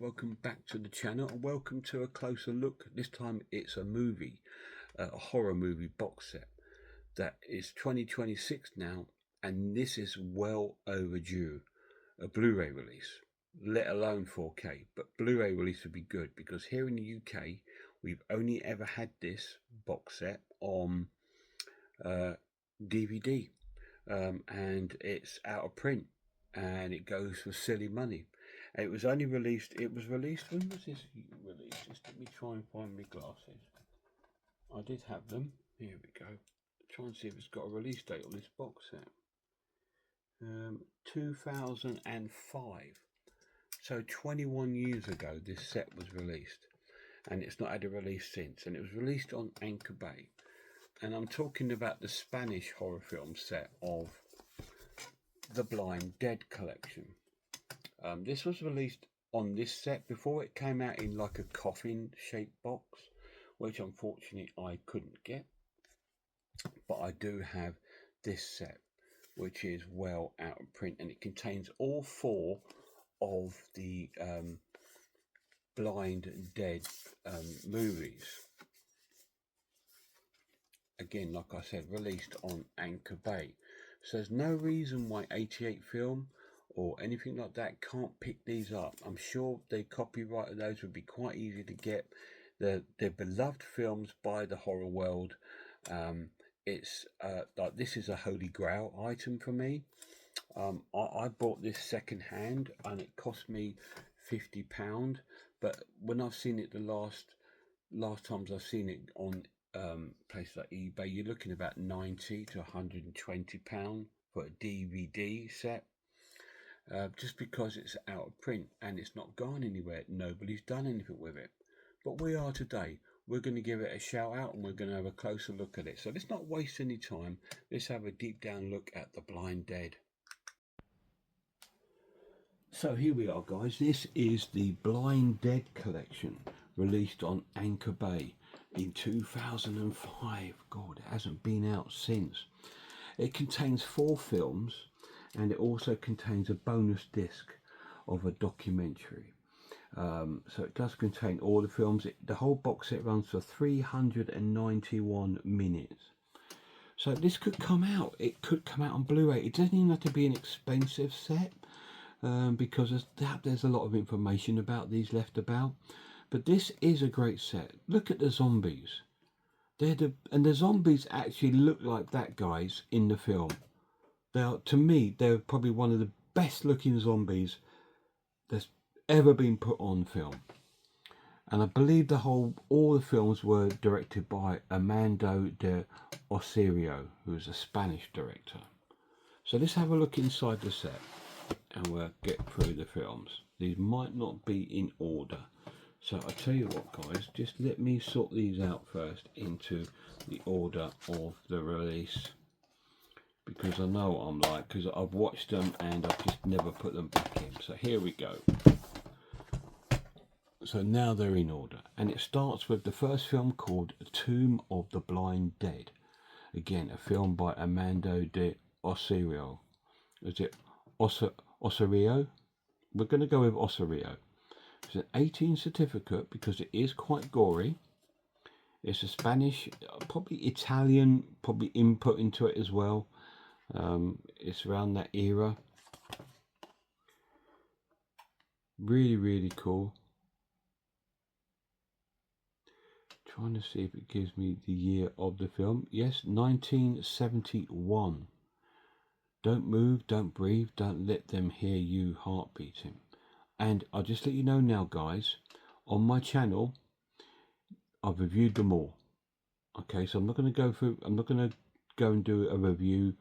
welcome back to the channel and welcome to a closer look. This time it's a movie, a horror movie box set that is 2026 now, and this is well overdue. A Blu-ray release, let alone 4K, but Blu-ray release would be good because here in the UK we've only ever had this box set on DVD, and it's out of print and it goes for silly money. It was released, when was this released? Just let me try and find my glasses. I did have them. Here we go. Try and see if it's got a release date on this box set. 2005. So 21 years ago this set was released, and it's not had a release since, and it was released on Anchor Bay. And I'm talking about the Spanish horror film set of the Blind Dead collection. This was released on this set before it came out in like a coffin shaped box, which unfortunately I couldn't get, but I do have this set, which is well out of print, and it contains all four of the Blind Dead movies. Again, like I said, released on Anchor Bay. So there's no reason why 88 Film or anything like that can't pick these up. I'm sure the copyright of those would be quite easy to get. They're beloved films by the horror world. It's like, this is a holy grail item for me. I bought this second hand and it cost me £50, but when I've seen it the last times I've seen it on places like eBay, you're looking about £90 to £120 for a DVD set, just because it's out of print and it's not gone anywhere. Nobody's done anything with it, but we are today. We're going to give it a shout out and we're going to have a closer look at it. So let's not waste any time. Let's have a deep down look at the Blind Dead. So here we are, guys. This is the Blind Dead collection, released on Anchor Bay in 2005. God, it hasn't been out since. It contains 4 films, and it also contains a bonus disc of a documentary. So it does contain all the films. The whole box set runs for 391 minutes. So this could come out. It could come out on Blu-ray. It doesn't even have to be an expensive set, because there's a lot of information about these left about. But this is a great set. Look at the zombies. And the zombies actually look like that, guys, in the film. To me, they're probably one of the best looking zombies that's ever been put on film. And I believe all the films were directed by Armando de Osorio, who is a Spanish director. So let's have a look inside the set and we'll get through the films. These might not be in order. So I tell you what, guys, just let me sort these out first into the order of the release, because I know what I'm like, because I've watched them and I've just never put them back in. So here we go. So now they're in order, and it starts with the first film called Tomb of the Blind Dead. Again, a film by Armando de Osorio. Is it Osorio? We're going to go with Osorio. It's an 18 certificate because it is quite gory. It's a Spanish, probably Italian, probably input into it as well. It's around that era. Really, really cool. Trying to see if it gives me the year of the film. Yes, 1971. Don't move, don't breathe, don't let them hear you heart beating. And I'll just let you know now, guys, on my channel, I've reviewed them all. Okay, so I'm not going to go and do a review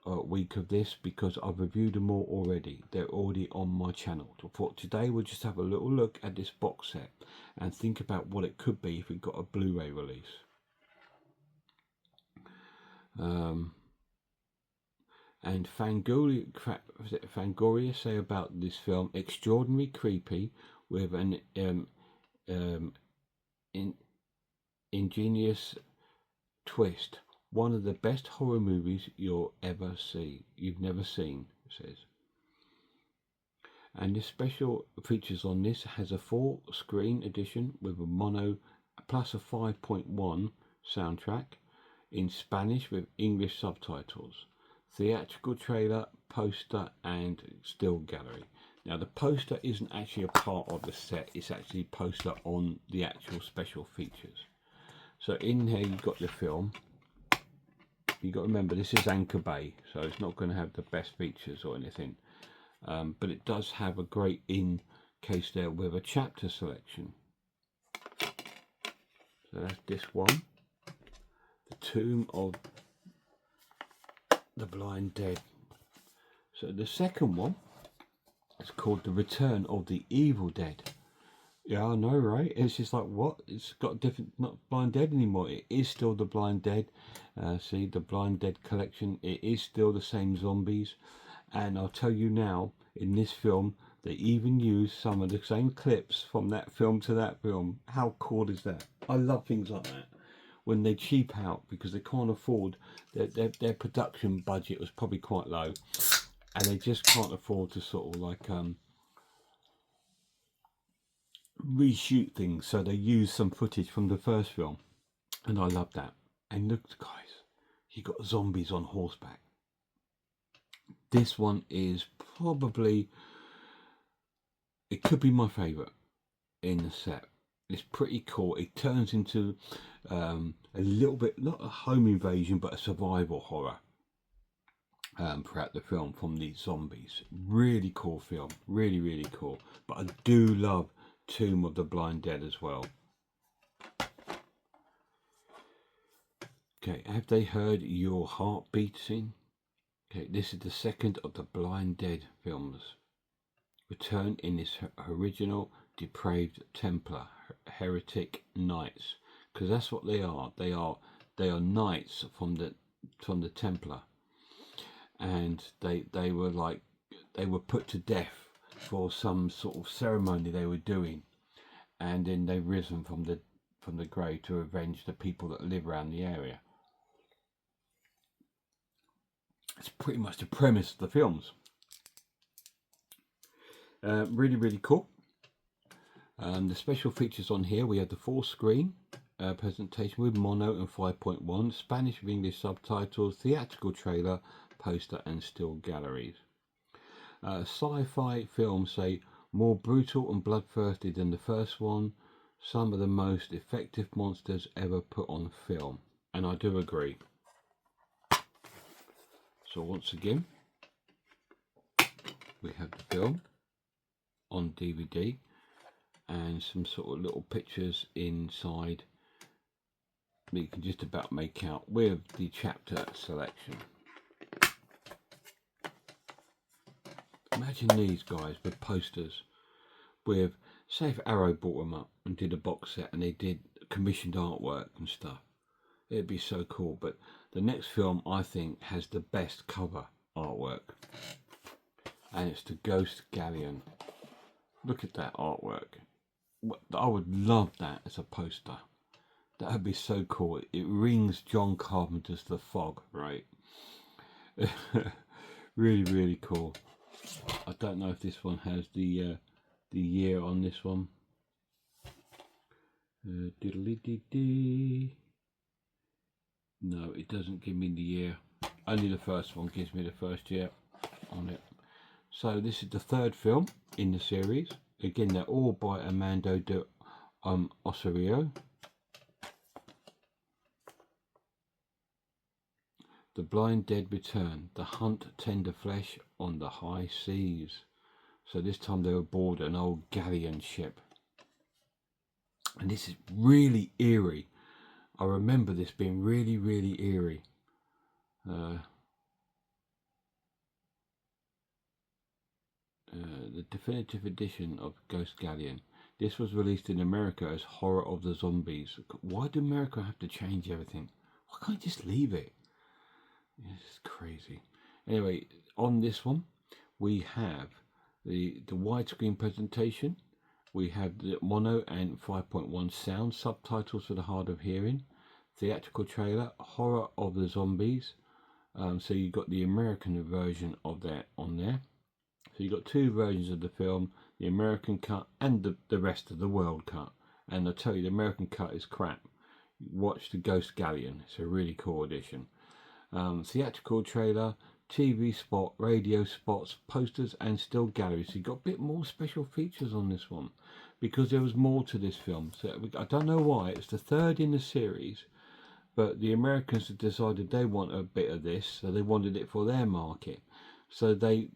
week of this, because I've reviewed them all already. They're already on my channel. So for today, we'll just have a little look at this box set and think about what it could be if it got a Blu-ray release. And Fangoria say about this film: extraordinary, creepy, with an ingenious twist. One of the best horror movies you've never seen, it says. And the special features on this has a 4-screen edition with a mono plus a 5.1 soundtrack in Spanish with English subtitles, theatrical trailer, poster and still gallery. Now the poster isn't actually a part of the set, it's actually a poster on the actual special features. So in here you've got the film. You've got to remember this is Anchor Bay, so it's not going to have the best features or anything. But it does have a great in case there with a chapter selection. So that's this one, the Tomb of the Blind Dead. So the second one is called The Return of the Evil Dead. Yeah, I know, right? It's just like, what? It's got different, not Blind Dead anymore. It is still the Blind Dead. See, the Blind Dead collection. It is still the same zombies. And I'll tell you now, in this film, they even use some of the same clips from that film to that film. How cool is that? I love things like that. When they cheap out because they can't afford, their production budget was probably quite low. And they just can't afford to sort of like reshoot things. So they use some footage from the first film. And I love that. And look, guys, you got zombies on horseback. This one is probably, it could be my favourite in the set. It's pretty cool. It turns into a little bit, not a home invasion, but a survival horror throughout the film from these zombies. Really cool film. Really, really cool. But I do love Tomb of the Blind Dead as well. Okay, have they heard your heart beating? Okay, this is the second of the Blind Dead films. Return in this original depraved Templar heretic knights, because that's what they are. They are knights from the Templar, and they were put to death for some sort of ceremony they were doing, and then they've risen from the grave to avenge the people that live around the area. It's pretty much the premise of the films. Really, really cool. The special features on here, we have the 4-screen presentation with mono and 5.1, Spanish with English subtitles, theatrical trailer, poster and still galleries. Sci-fi films say more brutal and bloodthirsty than the first one, some of the most effective monsters ever put on film, and I do agree. So once again, we have the film on DVD and some sort of little pictures inside that you can just about make out with the chapter selection. Imagine these guys with posters with, say if Arrow bought them up and did a box set and they did commissioned artwork and stuff. It'd be so cool. But the next film I think has the best cover artwork, and it's the Ghost Galleon. Look at that artwork. I would love that as a poster. That would be so cool. It rings John Carpenter's The Fog, right? Really, really cool. I don't know if this one has the year on this one. Diddly-dee-dee. No, it doesn't give me the year. Only the first one gives me the first year on it. So this is the third film in the series. Again, they're all by Armando de Osorio. The Blind Dead return. The hunt tender flesh on the high seas. So this time they were aboard an old galleon ship. And this is really eerie. I remember this being really, really eerie. The definitive edition of Ghost Galleon. This was released in America as Horror of the Zombies. Why do America have to change everything? Why can't you just leave it? It's crazy. Anyway, on this one, we have the widescreen presentation. We have the mono and 5.1 sound, subtitles for the hard of hearing, theatrical trailer, Horror of the Zombies. So you've got the American version of that on there. So you've got two versions of the film, the American cut and the rest of the world cut. And I tell you, the American cut is crap. Watch the Ghost Galleon. It's a really cool edition. Theatrical trailer, TV spot, radio spots, posters and still galleries. So you got a bit more special features on this one because there was more to this film. So I don't know why. It's the third in the series, but the Americans have decided they want a bit of this, so they wanted it for their market. So they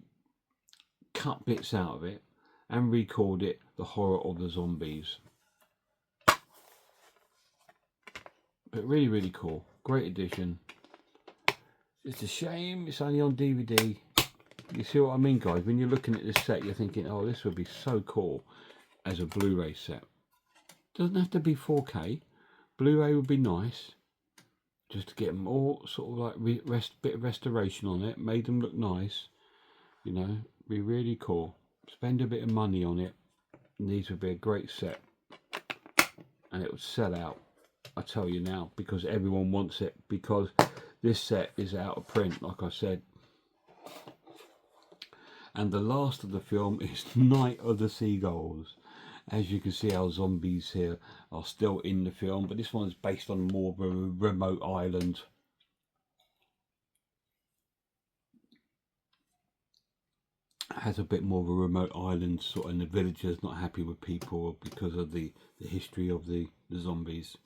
cut bits out of it and recalled it The Horror of the Zombies. But really, really cool. Great edition. It's a shame it's only on DVD. You see what I mean, guys? When you're looking at this set, you're thinking, oh, this would be so cool as a Blu-ray set. Doesn't have to be 4K. Blu-ray would be nice. Just to get them all sort of like bit of restoration on it. Made them look nice. You know, be really cool. Spend a bit of money on it. And these would be a great set. And it would sell out. I tell you now, because everyone wants it, because this set is out of print, like I said. And the last of the film is Night of the Seagulls. As you can see, our zombies here are still in the film, but this one's based on more of a remote island. It has a bit more of a remote island sort of, and the villagers not happy with people because of the history of the zombies.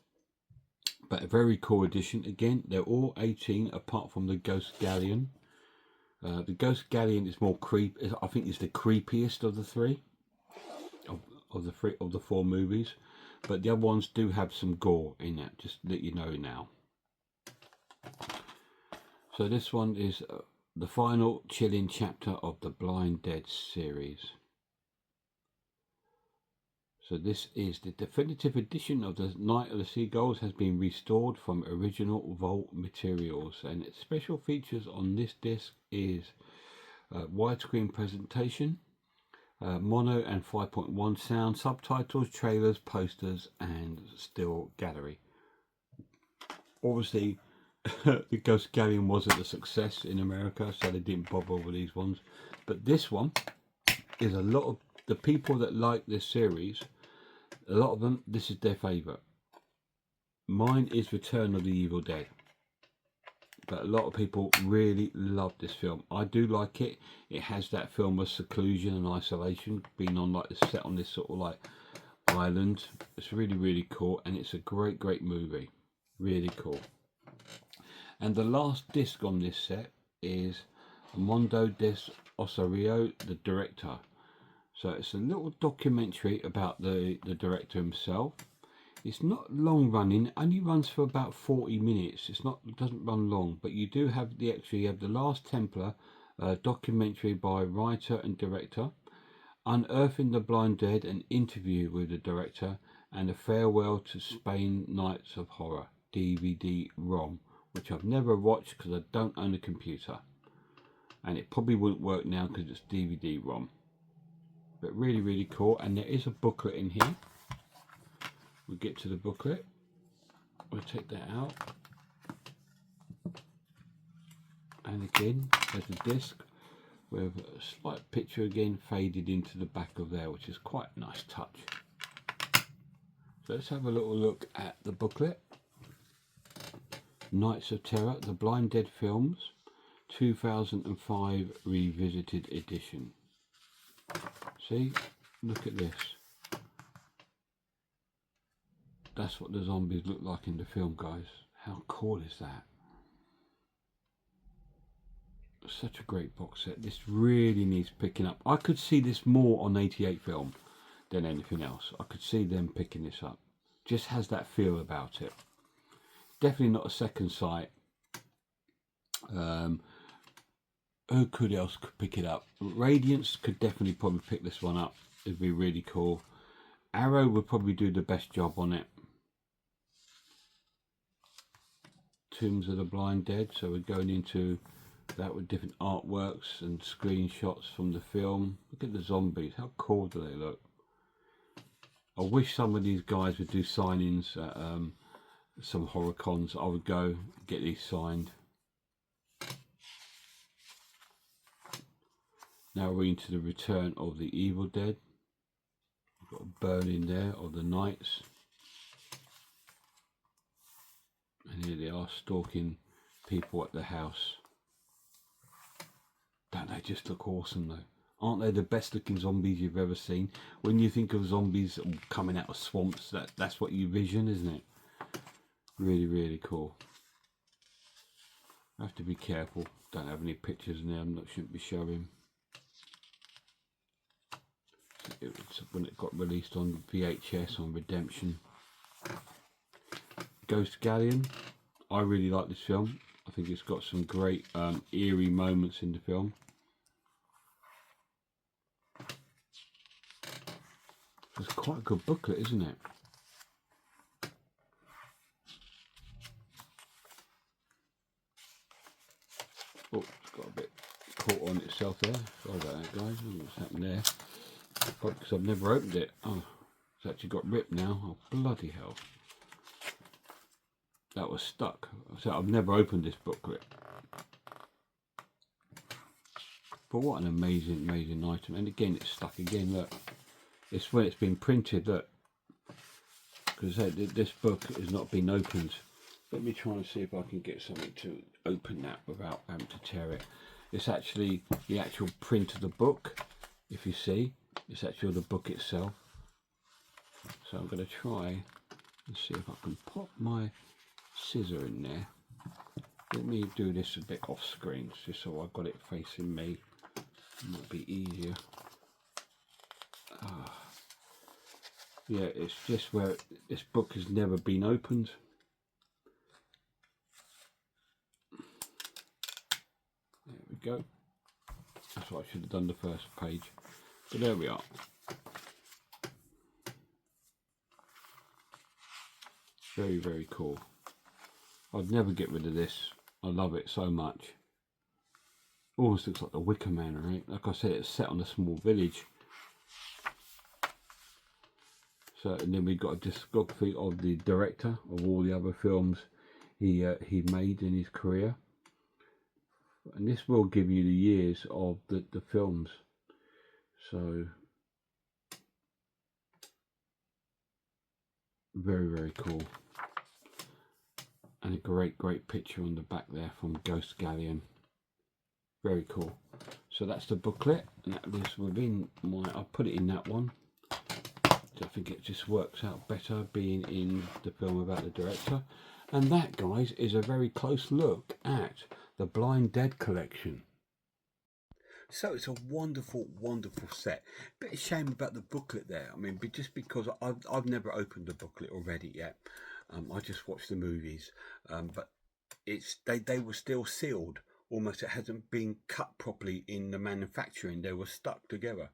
But a very cool edition. Again, they're all 18 apart from the Ghost Galleon. The Ghost Galleon is more I think it's the creepiest of the three, of the four movies. But the other ones do have some gore in that. Just let you know now. So this one is the final chilling chapter of the Blind Dead series. So this is the definitive edition of the Night of the Seagulls, has been restored from original vault materials, and its special features on this disc is widescreen presentation, mono and 5.1 sound, subtitles, trailers, posters and still gallery. Obviously the Ghost Galleon wasn't a success in America, so they didn't bother with these ones, but this one is a lot of the people that like this series. A lot of them, this is their favourite. Mine is Return of the Evil Dead. But a lot of people really love this film. I do like it. It has that film of seclusion and isolation, being on like set on this sort of like island. It's really, really cool, and it's a great, great movie. Really cool. And the last disc on this set is Mondo des Osorio, the director. So it's a little documentary about the director himself. It's not long running, only runs for about 40 minutes. It doesn't run long, but you do have you have The Last Templar, documentary by writer and director, Unearthing the Blind Dead, an interview with the director, and A Farewell to Spain Nights of Horror, DVD-ROM, which I've never watched because I don't own a computer. And it probably wouldn't work now because it's DVD-ROM. But really, really cool. And there is a booklet in here. We'll get to the booklet. We'll take that out. And again, there's a disc with a slight picture again faded into the back of there, which is quite a nice touch. So let's have a little look at the booklet. Nights of Terror, the Blind Dead Films, 2005 Revisited Edition. See, look at this. That's what the zombies look like in the film, guys. How cool is that? Such a great box set. This really needs picking up. I could see this more on 88 film than anything else. I could see them picking this up. Just has that feel about it. Definitely not a second sight. Who else could pick it up? Radiance could definitely probably pick this one up. It'd be really cool. Arrow would probably do the best job on it. Tombs of the Blind Dead. So we're going into that with different artworks and screenshots from the film. Look at the zombies. How cool do they look? I wish some of these guys would do signings at some horror cons. I would go get these signed. Now we're into the Return of the Evil Dead. We've got a burning there of the Knights. And here they are stalking people at the house. Don't they just look awesome though? Aren't they the best looking zombies you've ever seen? When you think of zombies coming out of swamps, that's what you vision, isn't it? Really, really cool. I have to be careful. Don't have any pictures in there. Shouldn't be showing. It was when it got released on VHS on Redemption. Ghost Galleon. I really like this film. I think it's got some great eerie moments in the film. It's quite a good booklet, isn't it? Oh, it's got a bit caught on itself there. Sorry about that, guys. What's happened there? Probably because I've never opened it. Oh, it's actually got ripped now. Oh, bloody hell. That was stuck. So I've never opened this booklet. But what an amazing, amazing item. And again, it's stuck again, look. It's when it's been printed, look. Because this book has not been opened. Let me try and see if I can get something to open that without having to tear it. It's actually the actual print of the book. If you see, it's actually the book itself. So I'm going to try and see if I can pop my scissor in there. Let me do this a bit off screen, just so I've got it facing me. It might be easier. Yeah, it's just where this book has never been opened. There we go. That's what I should have done the first page. But there we are. Very, very cool. I'd never get rid of this. I love it so much. Almost looks like the Wicker Man, right? Like I said, it's set on a small village. So, and then we've got a discography of the director of all the other films he made in his career. And this will give you the years of the films. So, very, very cool. And a great, great picture on the back there from Ghost Galleon. Very cool. So that's the booklet, and that lives within my, I'll put it in that one. I think it just works out better being in the film about the director. And that, guys, is a very close look at the Blind Dead collection. So it's a wonderful, wonderful set. Bit of shame about the booklet there. I mean, just because I've never opened the booklet already yet. I just watched the movies, but they were still sealed. Almost, it hasn't been cut properly in the manufacturing. They were stuck together.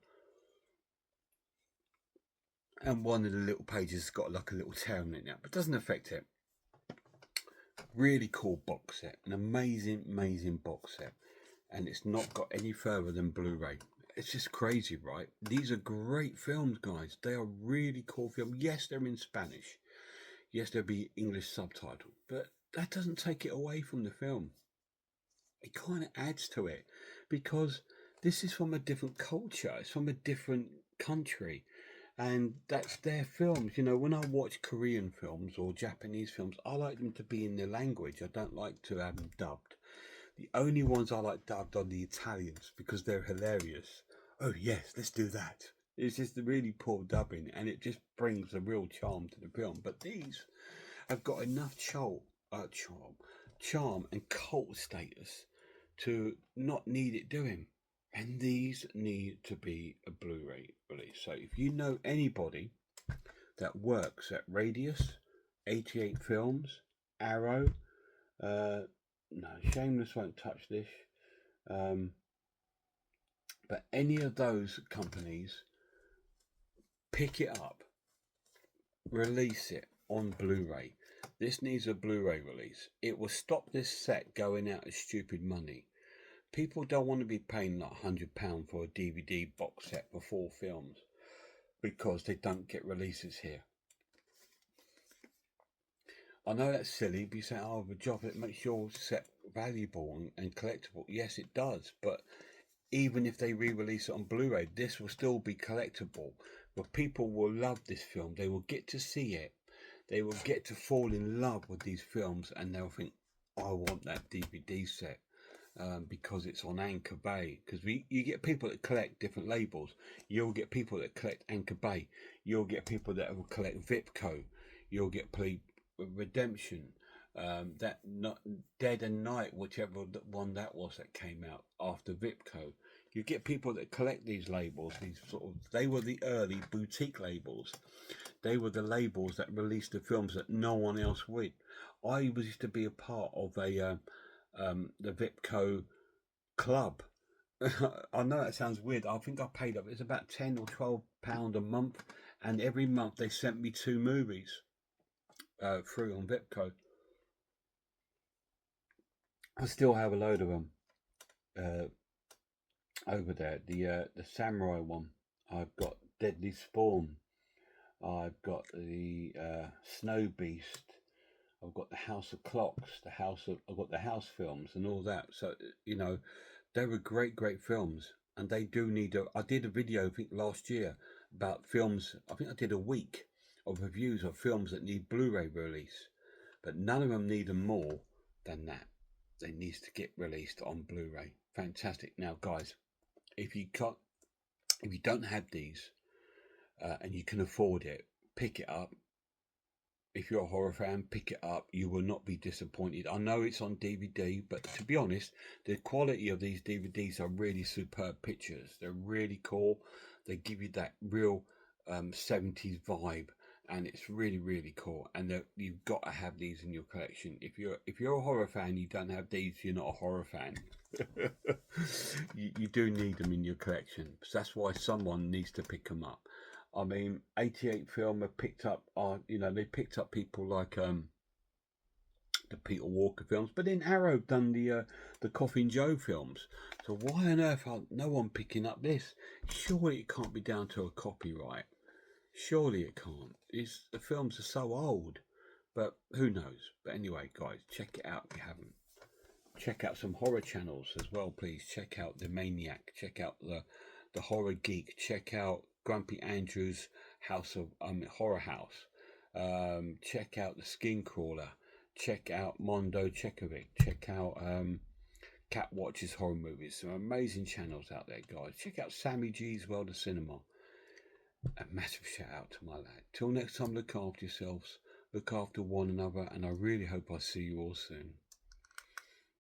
And one of the little pages has got like a little tear on it now, but doesn't affect it. Really cool box set, an amazing, amazing box set. And it's not got any further than Blu-ray. It's just crazy, right? These are great films, guys. They are really cool films. Yes, they're in Spanish. Yes, there'll be English subtitle, but that doesn't take it away from the film. It kind of adds to it, because this is from a different culture. It's from a different country, and that's their films. You know, when I watch Korean films or Japanese films, I like them to be in their language. I don't like to have them dubbed. The only ones I like dubbed are the Italians, because they're hilarious. Oh yes, let's do that. It's just a really poor dubbing, and it just brings a real charm to the film. But these have got enough charm and cult status to not need it doing. And these need to be a Blu-ray release. So if you know anybody that works at Radius, 88 Films, Arrow, no, Shameless won't touch this, but any of those companies, pick it up, release it on Blu-ray. This needs a Blu-ray release. It will stop this set going out as stupid money. People don't want to be paying like £100 for a DVD box set for 4 films because they don't get releases here. I know that's silly, but you say, oh, the job, it makes your set valuable and collectible. Yes, it does, but even if they re-release it on Blu-ray, this will still be collectible. But people will love this film. They will get to see it. They will get to fall in love with these films, and they'll think, I want that DVD set. Because it's on Anchor Bay. Because you get people that collect different labels. You'll get people that collect Anchor Bay. You'll get people that will collect Vipco. You'll get Redemption. That not Dead and Night, whichever one that was that came out after Vipco. You get people that collect these labels. They were the early boutique labels. They were the labels that released the films that no one else would. I used to be a part of the Vipco club. I know that sounds weird. I think I paid up. It's about £10 or £12 a month, and every month they sent me 2 movies through on Vipco. I still have a load of them over there. The samurai one. I've got Deadly Spawn. I've got the Snow Beast. I've got the House of Clocks. I've got the House films and all that. So you know, they were great films, and they do need I did a video I think last year about films. I think I did a week of reviews of films that need Blu-ray release, but none of them need them more than that. They need to get released on Blu-ray. Fantastic. Now, guys, if you don't have these and you can afford it, pick it up. If you're a horror fan, pick it up. You will not be disappointed. I know it's on DVD, but to be honest, the quality of these DVDs are really superb pictures. They're really cool. They give you that real 70s vibe, and it's really cool. And you've got to have these in your collection. If you're a horror fan, you don't have these, you're not a horror fan. you do need them in your collection. So that's why someone needs to pick them up. I mean, 88 Film have picked up, they picked up people like the Peter Walker films, but then Arrow done the Coffin Joe films. So why on earth are no one picking up this? Surely it can't be down to a copyright. Surely it can't. The films are so old, but who knows? But anyway, guys, check it out if you haven't. Check out some horror channels as well, please. Check out The Maniac. Check out the Horror Geek. Check out Grumpy Andrew's Horror House. Check out the Skin Crawler. Check out Mondo Chekovic. Check out Cat Watches Horror Movies. Some amazing channels out there, guys. Check out Sammy G's World of Cinema. A massive shout out to my lad. Till next time, look after yourselves, look after one another, and I really hope I see you all soon.